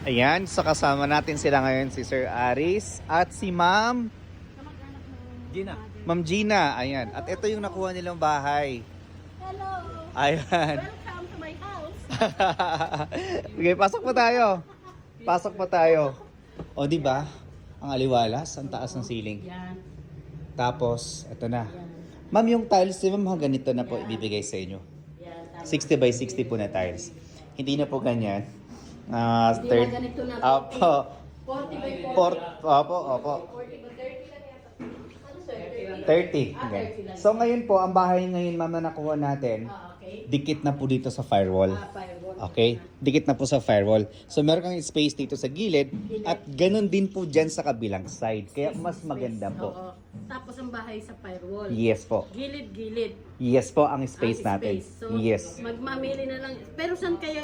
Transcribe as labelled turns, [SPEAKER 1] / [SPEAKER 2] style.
[SPEAKER 1] Ayan, so kasama natin sila ngayon si Sir Aris at si Ma'am
[SPEAKER 2] Gina.
[SPEAKER 1] Ma'am Gina. Ayan, at ito yung nakuha nilang bahay.
[SPEAKER 3] Hello!
[SPEAKER 1] Ayan.
[SPEAKER 3] Welcome to my house!
[SPEAKER 1] Okay, pasok po tayo. Pasok po tayo. O, di ba? Ang aliwalas, ang taas ng ceiling.
[SPEAKER 3] Yan.
[SPEAKER 1] Tapos, ito na.
[SPEAKER 3] Yan.
[SPEAKER 1] Ma'am, yung tiles, di ba mga ganito na po ibibigay sa inyo?
[SPEAKER 3] Yan.
[SPEAKER 1] 60 by 60 po na tiles. Hindi na po ganyan.
[SPEAKER 3] Hindi na ganito na.
[SPEAKER 1] Opo.
[SPEAKER 3] 40 by 40.
[SPEAKER 1] Opo.
[SPEAKER 3] 40 by 30 lang yata. Ano sir?
[SPEAKER 1] 30.
[SPEAKER 3] Ah,
[SPEAKER 1] Okay.
[SPEAKER 3] 30 lang.
[SPEAKER 1] So ngayon po, ang bahay ngayon, ma'am, na nakuha natin,
[SPEAKER 3] Okay.
[SPEAKER 1] dikit na po dito sa firewall.
[SPEAKER 3] Firewall.
[SPEAKER 1] Okay? Dikit na po sa firewall. So meron kang space dito sa gilid at ganun din po dyan sa kabilang side. Kaya mas maganda po.
[SPEAKER 3] Oo. Tapos ang bahay sa firewall.
[SPEAKER 1] Yes po.
[SPEAKER 3] Gilid-gilid.
[SPEAKER 1] Yes po ang
[SPEAKER 3] Ang
[SPEAKER 1] space natin.
[SPEAKER 3] So,
[SPEAKER 1] Yes.
[SPEAKER 3] magmamili na lang. Pero saan kaya